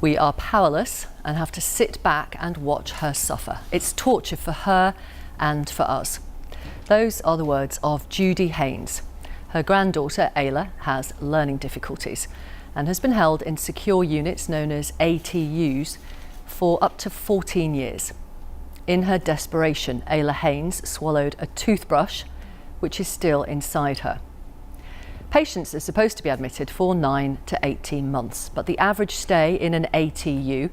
We are powerless and have to sit back and watch her suffer. It's torture for her and for us. Those are the words of Judy Haynes. Her granddaughter, Ayla, has learning difficulties and has been held in secure units known as ATUs for up to 14 years. In her desperation, Ayla Haynes swallowed a toothbrush, which is still inside her. Patients are supposed to be admitted for 9 to 18 months, but the average stay in an ATU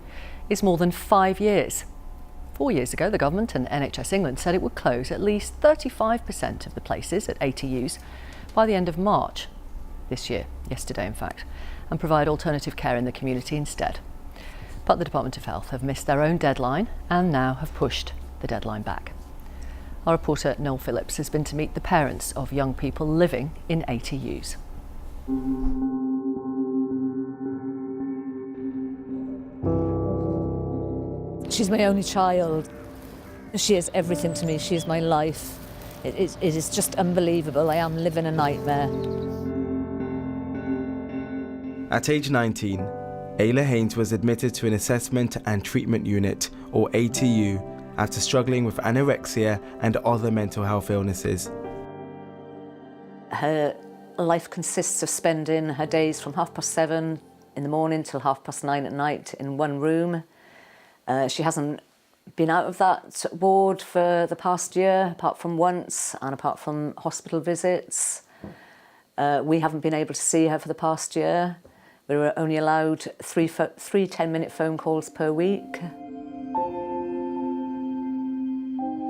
is more than 5 years. 4 years ago, the government and NHS England said it would close at least 35% of the places at ATUs by the end of March this year, yesterday in fact, and provide alternative care in the community instead. But the Department of Health have missed their own deadline and now have pushed the deadline back. Our reporter Noel Phillips has been to meet the parents of young people living in ATUs. She's my only child. She is everything to me. She is my life. It is just unbelievable. I am living a nightmare. At age 19, Ayla Haynes was admitted to an assessment and treatment unit, or ATU, after struggling with anorexia and other mental health illnesses. Her life consists of spending her days from 7:30 in the morning till 9:30 at night in one room. She hasn't been out of that ward for the past year, apart from once and apart from hospital visits. We haven't been able to see her for the past year. We were only allowed three 10-minute phone calls per week.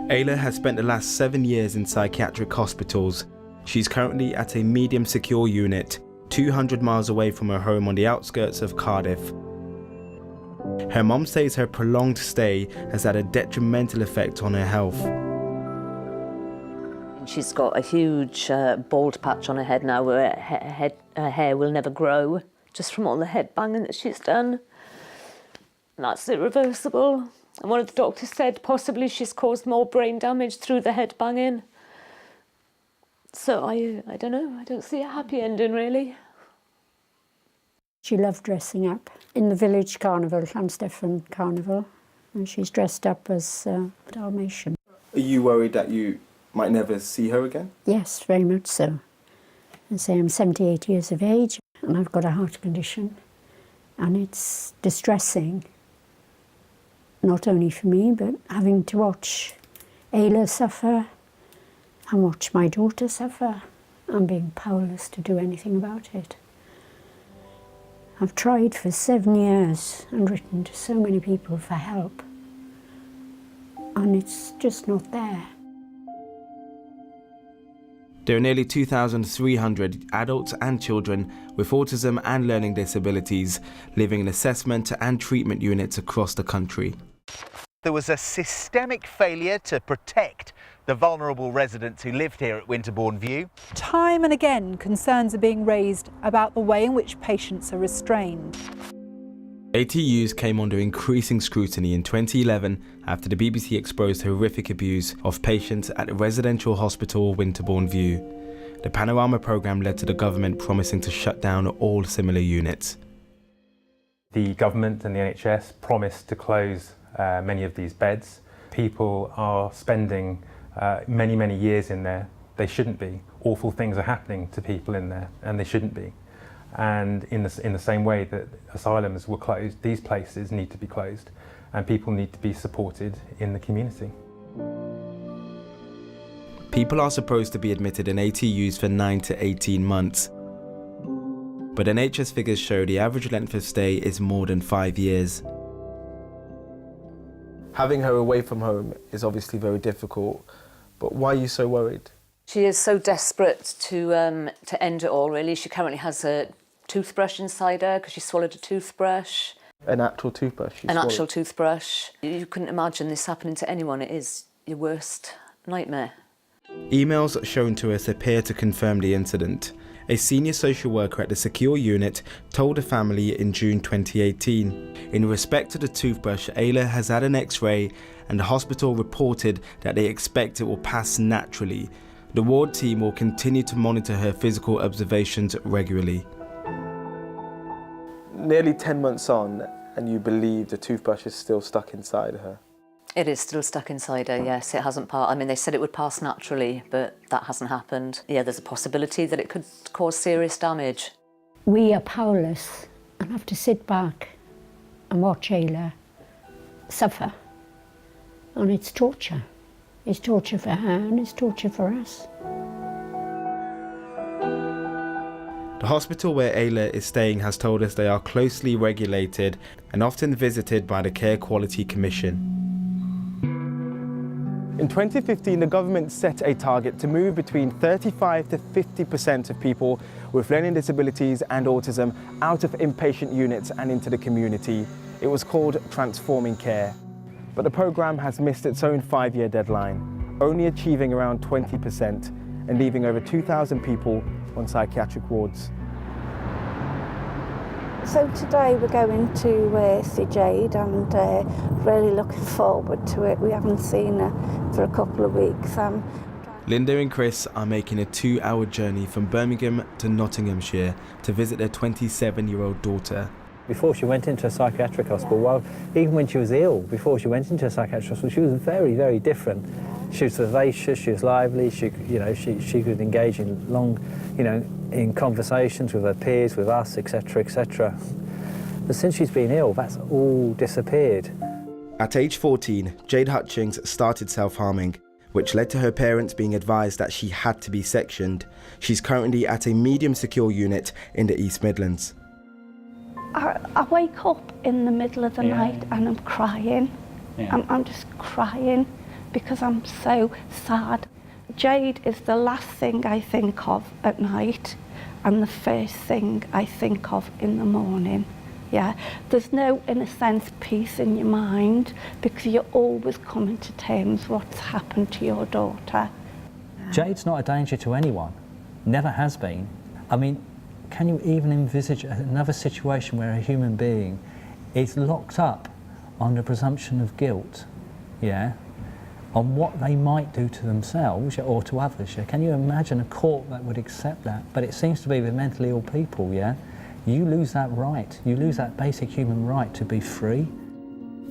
Ayla has spent the last 7 years in psychiatric hospitals. She's currently at a medium secure unit, 200 miles away from her home on the outskirts of Cardiff. Her mum says her prolonged stay has had a detrimental effect on her health. She's got a huge bald patch on her head now where her hair will never grow, just from all the head banging that she's done. And that's irreversible. And one of the doctors said possibly she's caused more brain damage through the head banging. So I don't know, I don't see a happy ending really. She loved dressing up in the village carnival, Llanstefan Carnival, and she's dressed up as Dalmatian. Are you worried that you might never see her again? Yes, very much so. I say I'm 78 years of age and I've got a heart condition, and it's distressing. Not only for me, but having to watch Ayla suffer and watch my daughter suffer and being powerless to do anything about it. I've tried for 7 years and written to so many people for help, and it's just not there. There are nearly 2,300 adults and children with autism and learning disabilities living in assessment and treatment units across the country. There was a systemic failure to protect the vulnerable residents who lived here at Winterbourne View. Time and again, concerns are being raised about the way in which patients are restrained. ATUs came under increasing scrutiny in 2011 after the BBC exposed horrific abuse of patients at the residential hospital Winterbourne View. The Panorama programme led to the government promising to shut down all similar units. The government and the NHS promised to close many of these beds. People are spending many years in there. They shouldn't be. Awful things are happening to people in there, and they shouldn't be. And in the same way that asylums were closed, these places need to be closed, and people need to be supported in the community. People are supposed to be admitted in ATUs for 9 to 18 months. But NHS figures show the average length of stay is more than 5 years. Having her away from home is obviously very difficult, but why are you so worried? She is so desperate to end it all, really. She currently has a toothbrush inside her because she swallowed a toothbrush. An actual toothbrush? An actual toothbrush. You couldn't imagine this happening to anyone. It is your worst nightmare. Emails shown to us appear to confirm the incident. A senior social worker at the secure unit told the family in June 2018. In respect to the toothbrush, Ayla has had an X-ray and the hospital reported that they expect it will pass naturally. The ward team will continue to monitor her physical observations regularly. Nearly 10 months on, And you believe the toothbrush is still stuck inside her? It is still stuck inside her, yes. It hasn't passed. I mean, they said it would pass naturally, but that hasn't happened. Yeah, there's a possibility that it could cause serious damage. We are powerless and have to sit back and watch Ayla suffer. And it's torture. It's torture for her and it's torture for us. The hospital where Ayla is staying has told us they are closely regulated and often visited by the Care Quality Commission. In 2015, the government set a target to move between 35 to 50% of people with learning disabilities and autism out of inpatient units and into the community. It was called Transforming Care. But the programme has missed its own 5-year deadline, only achieving around 20% and leaving over 2,000 people on psychiatric wards. So today we're going to see Jade and really looking forward to it. We haven't seen her for a couple of weeks. Linda and Chris are making a 2-hour journey from Birmingham to Nottinghamshire to visit their 27-year-old daughter. Before she went into a psychiatric hospital, well, even when she was ill, before she went into a psychiatric hospital, she was very, very different. She was vivacious, she was lively, she could engage in long, in conversations with her peers, with us, etc., etc. But since she's been ill, that's all disappeared. At age 14, Jade Hutchings started self-harming, which led to her parents being advised that she had to be sectioned. She's currently at a medium secure unit in the East Midlands. I wake up in the middle of the night and I'm crying. Yeah. I'm just crying because I'm so sad. Jade is the last thing I think of at night and the first thing I think of in the morning. Yeah, there's no, in a sense, peace in your mind because you're always coming to terms what's happened to your daughter. Jade's not a danger to anyone, never has been. I mean, can you even envisage another situation where a human being is locked up on the presumption of guilt, on what they might do to themselves or to others? Can you imagine a court that would accept that? But it seems to be with mentally ill people, you lose that right. You lose that basic human right to be free.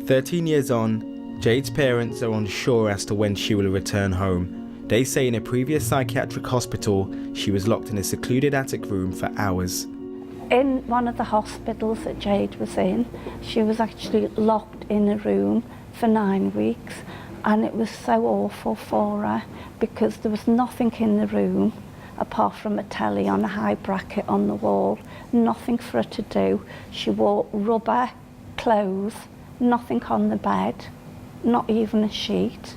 13 years on, Jade's parents are unsure as to when she will return home. They say in a previous psychiatric hospital, she was locked in a secluded attic room for hours. In one of the hospitals that Jade was in, she was actually locked in a room for 9 weeks, and it was so awful for her because there was nothing in the room apart from a telly on a high bracket on the wall, nothing for her to do. She wore rubber clothes, nothing on the bed, not even a sheet.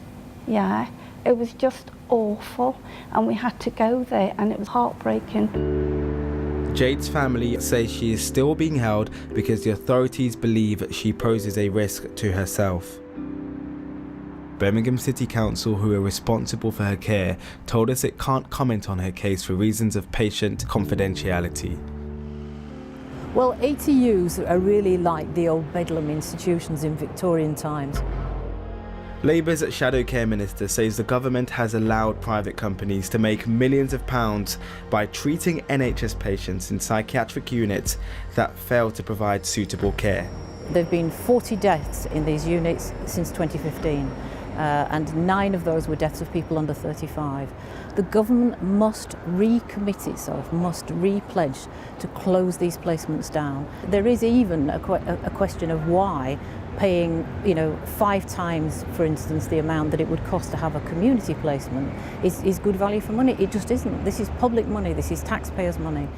It was just awful, and we had to go there and it was heartbreaking. Jade's family says she is still being held because the authorities believe she poses a risk to herself. Birmingham City Council, who are responsible for her care, told us it can't comment on her case for reasons of patient confidentiality. Well, ATUs are really like the old Bedlam institutions in Victorian times. Labour's Shadow Care Minister says the government has allowed private companies to make millions of pounds by treating NHS patients in psychiatric units that fail to provide suitable care. There have been 40 deaths in these units since 2015, and 9 of those were deaths of people under 35. The government must recommit itself, must re-pledge to close these placements down. There is even a question of why paying 5 times, for instance, the amount that it would cost to have a community placement is good value for money. It just isn't. This is public money, this is taxpayers' money.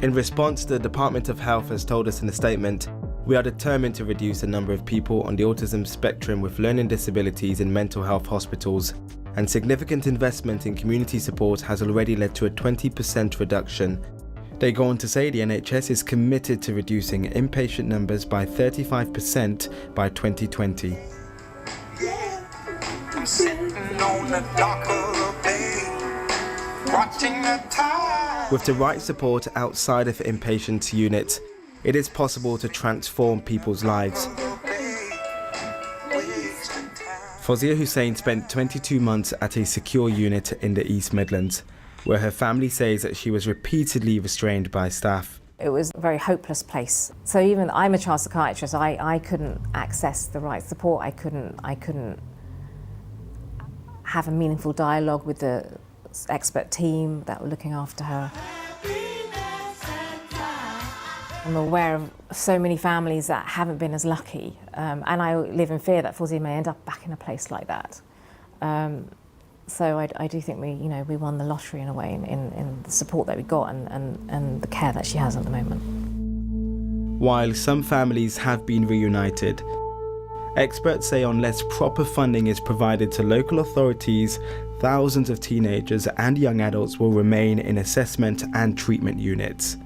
In response, the Department of Health has told us in a statement, "We are determined to reduce the number of people on the autism spectrum with learning disabilities in mental health hospitals, and significant investment in community support has already led to a 20% reduction." They go on to say the NHS is committed to reducing inpatient numbers by 35% by 2020. I'm sitting on the dock of the bay, watching the tide. With the right support outside of inpatient units, it is possible to transform people's lives. Fawzia Hussain spent 22 months at a secure unit in the East Midlands, where her family says that she was repeatedly restrained by staff. It was a very hopeless place. So even I'm a child psychiatrist, I couldn't access the right support. I couldn't have a meaningful dialogue with the expert team that were looking after her. I'm aware of so many families that haven't been as lucky, and I live in fear that Fuzzy may end up back in a place like that. So I do think we won the lottery in a way in the support that we got and the care that she has at the moment. While some families have been reunited, experts say unless proper funding is provided to local authorities, thousands of teenagers and young adults will remain in assessment and treatment units.